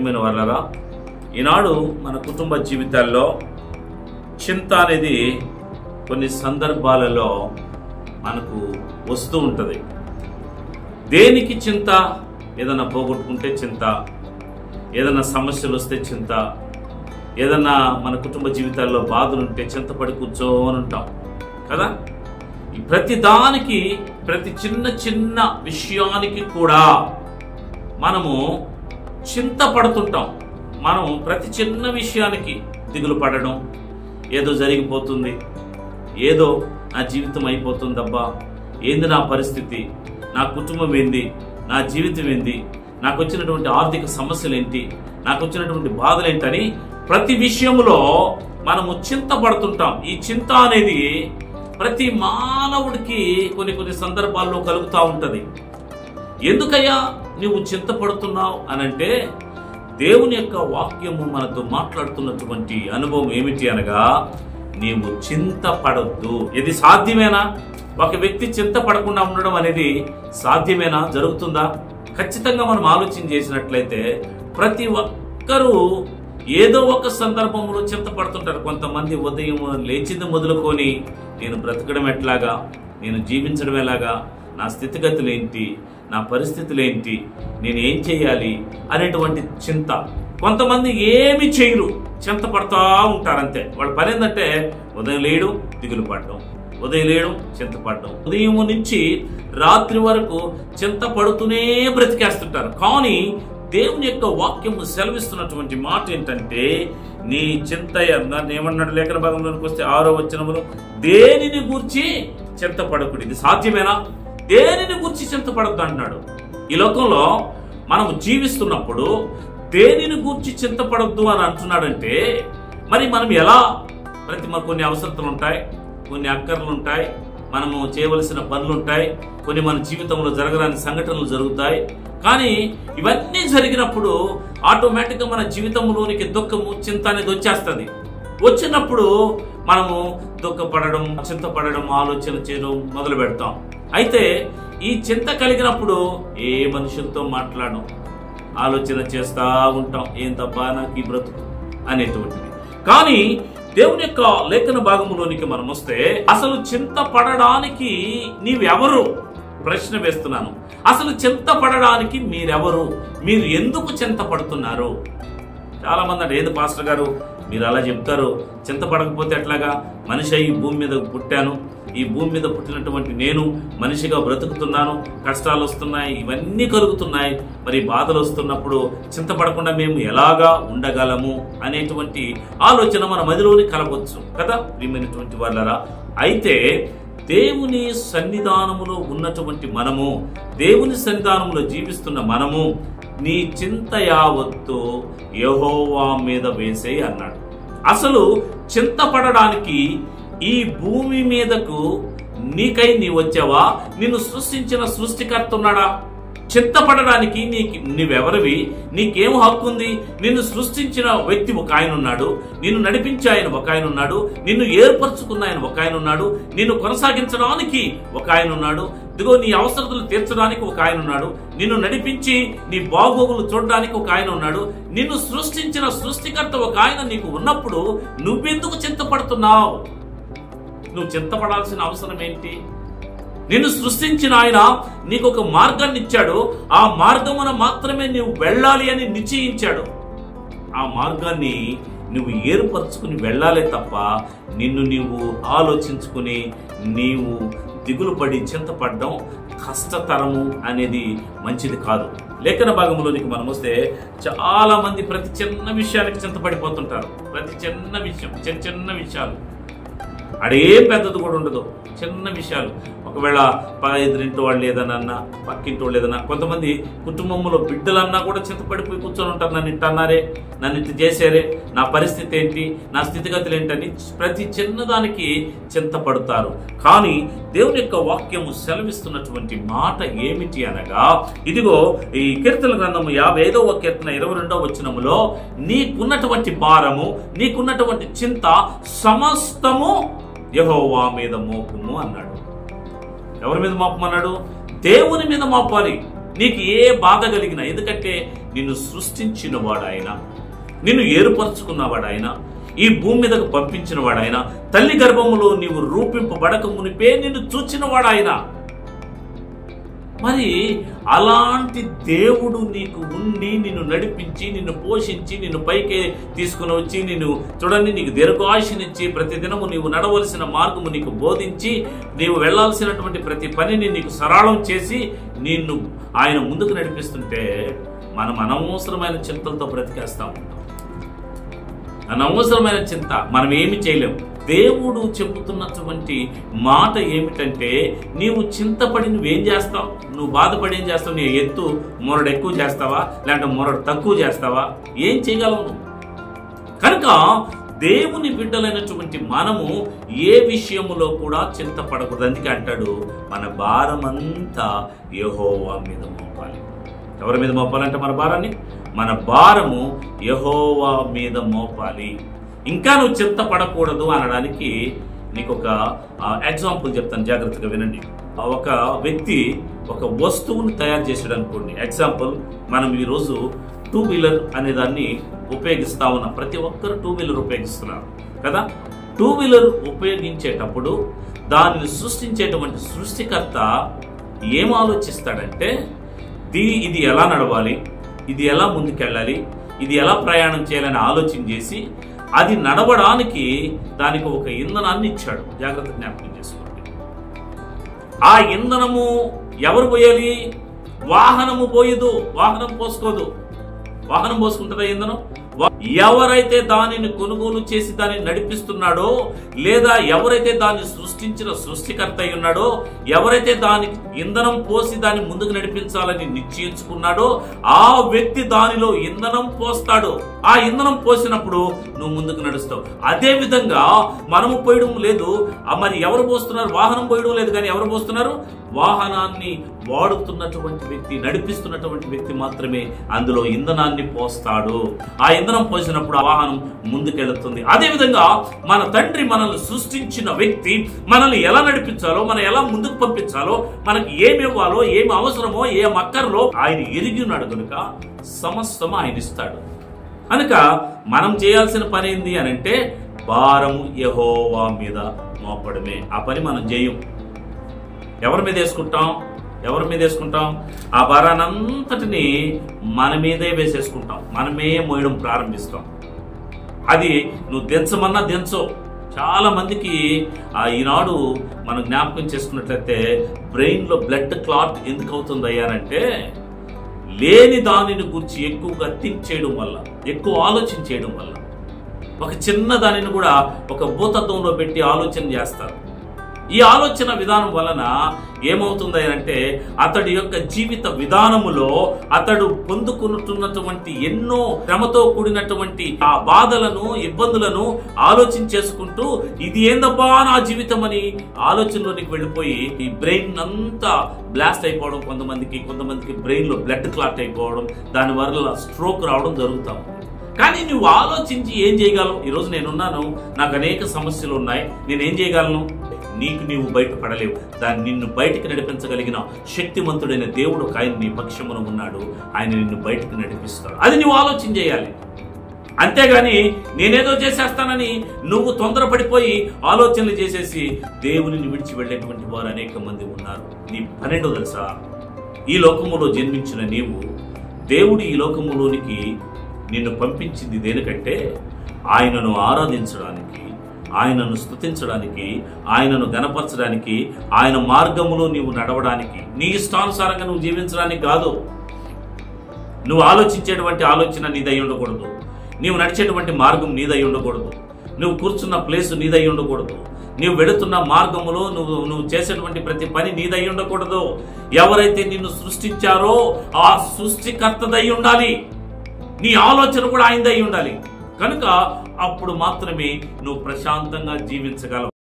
ప్రియమైన వాళ్ళరా, ఈనాడు మన కుటుంబ జీవితాల్లో చింత అనేది కొన్ని సందర్భాలలో మనకు వస్తూ ఉంటుంది. దేనికి చింత? ఏదైనా పోగొట్టుకుంటే చింత, ఏదైనా సమస్యలు వస్తే చింత, ఏదన్నా మన కుటుంబ జీవితాల్లో బాధలు ఉంటే చింతపడి కూర్చోని ఉంటాం కదా. ప్రతి దానికి, ప్రతి చిన్న చిన్న విషయానికి కూడా మనము చింతపడుతుంటాం. మనం ప్రతి చిన్న విషయానికి దిగులు పడడం, ఏదో జరిగిపోతుంది, ఏదో నా జీవితం అయిపోతుందబ్బా, ఏంది నా పరిస్థితి, నా కుటుంబం ఏంది, నా జీవితం ఏంది, నాకు వచ్చినటువంటి ఆర్థిక సమస్యలు ఏంటి, నాకు వచ్చినటువంటి బాధలు ఏంటని ప్రతి విషయంలో మనము చింతపడుతుంటాం. ఈ చింత అనేది ప్రతి మానవుడికి కొన్ని సందర్భాల్లో కలుగుతూ ఉంటుంది. ఎందుకయ్యా నువ్వు చింతపడుతున్నావు అనంటే, దేవుని యొక్క వాక్యము మనతో మాట్లాడుతున్నటువంటి అనుభవం ఏమిటి అనగా, నీవు చింతపడొద్దు. ఇది సాధ్యమేనా? ఒక వ్యక్తి చింతపడకుండా ఉండడం అనేది సాధ్యమేనా? జరుగుతుందా? ఖచ్చితంగా మనం ఆలోచన చేసినట్లయితే ప్రతి ఒక్కరూ ఏదో ఒక సందర్భంలో చింతపడుతుంటారు. కొంతమంది ఉదయం లేచింది మొదలుకొని నేను బ్రతకడం ఎట్లాగా, నేను జీవించడం ఎలాగా, నా స్థితిగతులు ఏంటి, నా పరిస్థితులు ఏంటి, నేను ఏం చేయాలి అనేటువంటి చింత. కొంతమంది ఏమి చేయరు, చింతపడతా ఉంటారంతే. వాళ్ళ పని ఏంటంటే ఉదయం లేయడం, దిగులు పడడం, ఉదయం లేయడం, చింతపడడం, ఉదయం నుంచి రాత్రి వరకు చింతపడుతూనే బ్రతికేస్తుంటారు. కానీ దేవుని యొక్క వాక్యము సెలవిస్తున్నటువంటి మాట ఏంటంటే, నీ చింత ఏమన్నాడు లేఖన భాగంలోనికి వస్తే 6వ వచనములో, దేనిని గూర్చి చింతపడకుడి. ఇది సాధ్యమేనా? దేనిని గూర్చి చింతపడద్దు అంటున్నాడు. ఈ లోకంలో మనం జీవిస్తున్నప్పుడు దేనిని గూర్చి చింతపడద్దు అని అంటున్నాడంటే, మరి మనం ఎలా? కొన్ని అవసరతలు ఉంటాయి, కొన్ని అక్కర్లు ఉంటాయి, మనము చేయవలసిన పనులు ఉంటాయి, కొన్ని మన జీవితంలో జరగరాని సంఘటనలు జరుగుతాయి. కానీ ఇవన్నీ జరిగినప్పుడు ఆటోమేటిక్గా మన జీవితంలోనికి దుఃఖము, చింత అనేది వచ్చేస్తుంది. వచ్చినప్పుడు మనము దుఃఖపడడం, చింతపడడం, ఆలోచన చేయడం మొదలు పెడతాం. అయితే ఈ చింత కలిగినప్పుడు ఏ మనుషులతో మాట్లాడడం, ఆలోచన చేస్తూ ఉంటాం, ఏం తప్ప నాకు ఈ బ్రతుకు అనేటువంటిది. కానీ దేవుని యొక్క లేఖన భాగంలోనికి మనం వస్తే, అసలు చింతపడడానికి నీవెవరు? ప్రశ్న వేస్తున్నాను. అసలు చింతపడడానికి మీరెవరు? మీరు ఎందుకు చింతపడుతున్నారు? చాలా మంది అంటే, ఏది పాస్టర్ గారు మీరు అలా చెప్తారు, చింతపడకపోతే ఎట్లాగా? మనిషి ఈ భూమి మీద పుట్టాను, ఈ భూమి మీద పుట్టినటువంటి నేను మనిషిగా బ్రతుకుతున్నాను, కష్టాలు వస్తున్నాయి, ఇవన్నీ కలుగుతున్నాయి, మరి బాధలు వస్తున్నప్పుడు చింతపడకుండా మేము ఎలాగా ఉండగలము అనేటువంటి ఆలోచన మన మదిలోని కలవచ్చు కదా ప్రియమైనటువంటి వాళ్ళరా. అయితే దేవుని సన్నిధానములో ఉన్నటువంటి మనము, దేవుని సన్నిధానములో జీవిస్తున్న మనము, నీ చింత యావత్తు యెహోవా మీద వేసే అన్నాడు. అసలు చింతపడడానికి ఈ భూమి మీదకు నీకై నీ వచ్చావా? నిన్ను సృష్టించిన సృష్టికర్త ఉన్నాడా? చింతపడడానికి నీవెవరివి? నీకేం హక్కు ఉంది? నిన్ను సృష్టించిన వ్యక్తి ఒక ఆయన ఉన్నాడు, నిన్ను నడిపించే ఆయన ఒక ఆయన ఉన్నాడు, నిన్ను ఏర్పరచుకున్న ఆయన ఒక ఆయన ఉన్నాడు, నిన్ను కొనసాగించడానికి ఒక ఆయన ఉన్నాడు, ఇదిగో నీ అవసరతలు తీర్చడానికి ఒక ఆయన ఉన్నాడు, నిన్ను నడిపించి నీ బాగోగులు చూడడానికి ఒక ఆయన ఉన్నాడు. నిన్ను సృష్టించిన సృష్టికర్త ఒక ఆయన నీకు ఉన్నప్పుడు నువ్వెందుకు చింతపడుతున్నావు? నువ్వు చింతపడాల్సిన అవసరం ఏంటి? నిన్ను సృష్టించిన ఆయన నీకు ఒక మార్గాన్ని ఇచ్చాడు, ఆ మార్గమున మాత్రమే నువ్వు వెళ్ళాలి అని నిశ్చయించాడు. ఆ మార్గాన్ని నువ్వు ఏర్పరచుకుని వెళ్ళాలే తప్ప నిన్ను నీవు ఆలోచించుకుని నీవు దిగులు పడి చింతపడడం కష్టతరము అనేది మంచిది కాదు. లేఖన భాగంలోనికి మనం వస్తే చాలా మంది ప్రతి చిన్న విషయానికి చింతపడిపోతుంటారు. ప్రతి చిన్న విషయం, చిన్న విషయాలు, అడేం పెద్దది కూడా ఉండదు, చిన్న విషయాలు. ఒకవేళ ఎదురింటి వాళ్ళు ఏదన్నా, పక్కింటి వాళ్ళు ఏదన్నా, కొంతమంది కుటుంబంలో బిడ్డలన్నా కూడా చింతపడిపోయి కూర్చొని ఉంటారు. నన్ను ఇంట అన్నారే, నన్ను ఇంత చేశారే, నా పరిస్థితి ఏంటి, నా స్థితిగతులు ఏంటని ప్రతి చిన్నదానికి చింతపడతారు. కానీ దేవుని యొక్క వాక్యము సెలవిస్తున్నటువంటి మాట ఏమిటి అనగా, ఇదిగో ఈ కీర్తన గ్రంథము 55వ కీర్తన 22వ వచనములో, నీకున్నటువంటి భారము, నీకున్నటువంటి చింత సమస్తము యెహోవా మీద మోపుము అన్నాడు. ఎవరి మీద మోపమన్నాడు? దేవుని మీద మోపాలి. నీకు ఏ బాధ కలిగినా, ఎందుకంటే నిన్ను సృష్టించిన వాడాయన, నిన్ను ఏర్పరచుకున్నవాడాయన, ఈ భూమి మీదకు పంపించిన వాడాయన, తల్లి గర్భములో నీవు రూపింపబడక మునిపే నిన్ను చూచిన వాడాయన. మరి అలాంటి దేవుడు నీకు ఉండి నిన్ను నడిపించి, నిన్ను పోషించి, నిన్ను పైకి తీసుకుని వచ్చి, నిన్ను చూడండి నీకు దీర్ఘాయుష్నిచ్చి, ప్రతిదినము నీవు నడవలసిన మార్గము నీకు బోధించి, నీవు వెళ్లాల్సినటువంటి ప్రతి పనిని నీకు సరళం చేసి నిన్ను ఆయన ముందుకు నడిపిస్తుంటే మనం అనవసరమైన చింతలతో బ్రతికేస్తాం. అనవసరమైన చింత, మనం ఏమి చేయలేము. దేవుడు చెబుతున్నటువంటి మాట ఏమిటంటే, నీవు చింతపడి నువ్వేం చేస్తావు, నువ్వు బాధపడి ఏం చేస్తావు? నీ ఎత్తు మొరడు ఎక్కువ చేస్తావా, లేదంటే మొరడు తక్కువ చేస్తావా? ఏం చేయగలవు నువ్వు? కనుక దేవుని బిడ్డలైనటువంటి మనము ఏ విషయములో కూడా చింతపడకూడదు. అందుకే అంటాడు, మన భారమంతా యెహోవా మీద మోపాలి. ఎవరి మీద మోపాలంటే మన భారాన్ని? మన భారము యెహోవా మీద మోపాలి. ఇంకా నువ్వు చింతపడకూడదు అనడానికి నీకు ఒక ఎగ్జాంపుల్ చెప్తాను, జాగ్రత్తగా వినండి. ఒక వ్యక్తి ఒక వస్తువుని తయారు చేసాడు అనుకోండి. ఎగ్జాంపుల్, మనం ఈరోజు 2 వీలర్ అనే దాన్ని ఉపయోగిస్తా ఉన్నాం. ప్రతి ఒక్కరు 2 వీలర్ ఉపయోగిస్తున్నారు కదా. 2 వీలర్ ఉపయోగించేటప్పుడు దానిని సృష్టించేటువంటి సృష్టికర్త ఏం ఆలోచిస్తాడంటే, ఇది ఎలా నడవాలి, ఇది ఎలా ముందుకెళ్ళాలి, ఇది ఎలా ప్రయాణం చేయాలని ఆలోచన చేసి అది నడవడానికి దానికి ఒక ఇంధనాన్ని ఇచ్చాడు. జాగ్రత్త జ్ఞాపకం చేసుకోండి. ఆ ఇంధనము ఎవరు పోయాలి? వాహనము పోయదు, వాహనం పోసుకోదు. వాహనం పోసుకుంటుందా ఇంధనం? ఎవరైతే దానిని కొనుగోలు చేసి దాన్ని నడిపిస్తున్నాడో, లేదా ఎవరైతే దాన్ని సృష్టించిన సృష్టికర్త అయి ఉన్నాడో, ఎవరైతే దానికి ఇంధనం పోసి దాన్ని ముందుకు నడిపించాలని నిశ్చయించుకున్నాడో, ఆ వ్యక్తి దానిలో ఇంధనం పోస్తాడు. ఆ ఇంధనం పోసినప్పుడు నువ్వు ముందుకు నడుస్తావు. అదే విధంగా మనము పోయడం లేదు, మరి ఎవరు పోస్తున్నారు? వాహనం పోయడం లేదు, కానీ ఎవరు పోస్తున్నారు? వాహనాన్ని వాడుతున్నటువంటి వ్యక్తి, నడిపిస్తున్నటువంటి వ్యక్తి మాత్రమే అందులో ఇంధనాన్ని పోస్తాడు. ఆ ఇంధనం పోసినప్పుడు ఆ వాహనం ముందుకెళ్తుంది. అదేవిధంగా మన తండ్రి మనల్ని సృష్టించిన వ్యక్తి మనల్ని ఎలా నడిపించాలో, మనం ఎలా ముందుకు పంపించాలో, మనకి ఏమి ఇవ్వాలో, ఏమి అవసరమో, ఏం అక్కర్లో ఆయన ఎరిగి ఉన్నాడు కనుక సమస్తం ఆయన ఇస్తాడు. కనుక మనం చేయాల్సిన పని ఏంది అని అంటే, భారము యెహోవా మీద మోపడమే. ఆ పని మనం చేయం. ఎవరి మీద వేసుకుంటాం? ఎవరి మీద వేసుకుంటాం? ఆ భారానంతటిని మన మీదే వేసేసుకుంటాం, మనమే మోయడం ప్రారంభిస్తాం. అది నువ్వు దించమన్నా దించో. చాలా మందికి ఈనాడు మనం జ్ఞాపకం చేసుకున్నట్లయితే బ్రెయిన్లో బ్లడ్ క్లాట్ ఎందుకు అవుతుంది అయ్యారంటే, లేని దానిని గురించి ఎక్కువగా థింక్ చేయడం వల్ల, ఎక్కువ ఆలోచన చేయడం వల్ల. ఒక చిన్న దానిని కూడా ఒక భూతత్వంలో పెట్టి ఆలోచన చేస్తారు. ఈ ఆలోచన విధానం వలన ఏమవుతుంది అంటే, అతడి యొక్క జీవిత విధానములో అతడు పొందుకుంటున్నటువంటి ఎన్నో శ్రమతో కూడినటువంటి ఆ బాధలను, ఇబ్బందులను ఆలోచన చేసుకుంటూ, ఇది ఏందబ్బా నా జీవితం అని ఆలోచనలోనికి వెళ్ళిపోయి ఈ బ్రెయిన్ అంతా బ్లాస్ట్ అయిపోవడం, కొంతమందికి బ్రెయిన్ లో బ్లడ్ క్లాట్ అయిపోవడం, దానివల్ల స్ట్రోక్ రావడం జరుగుతాం. కానీ నువ్వు ఆలోచించి ఏం చేయగలవు? ఈరోజు నేనున్నాను, నాకు అనేక సమస్యలు ఉన్నాయి, నేనేం చేయగలను? నీవు బయటపడలేవు. దాన్ని నిన్ను బయటికి నడిపించగలిగిన శక్తిమంతుడైన దేవుడు ఒక ఆయన నీ పక్షమున ఉన్నాడు. ఆయన నిన్ను బయటికి నడిపిస్తాడు. అది నువ్వు ఆలోచన చేయాలి. అంతేగాని నేనేదో చేసేస్తానని నువ్వు తొందరపడిపోయి ఆలోచనలు చేసేసి దేవునిని విడిచి వెళ్ళేటువంటి వారు అనేక మంది ఉన్నారు. నీ పనేంటో తెలుసా? ఈ లోకములో జన్మించిన నీవు, దేవుడు ఈ లోకములోనికి నిన్ను పంపించింది దేనికంటే, ఆయనను ఆరాధించడానికి, ఆయనను స్తుతించడానికి, ఆయనను గణపరచడానికి, ఆయన మార్గములో నీవు నడవడానికి, నీ ఇష్టానుసారంగా నువ్వు జీవించడానికి కాదు. నువ్వు ఆలోచించేటువంటి ఆలోచన నీదై ఉండకూడదు. నీవు నడిచేటువంటి మార్గం నీదై ఉండకూడదు. నువ్వు కూర్చున్న ప్లేసు నీదై ఉండకూడదు. నీవు వెళుతున్న మార్గములో నువ్వు చేసేటువంటి ప్రతి పని నీదై ఉండకూడదు. ఎవరైతే నిన్ను సృష్టించారో ఆ సృష్టికర్తదై ఉండాలి. నీ ఆలోచన కూడా ఆయనదై ఉండాలి. కనుక అప్పుడు మాత్రమే నువ్వు ప్రశాంతంగా జీవించగలవు.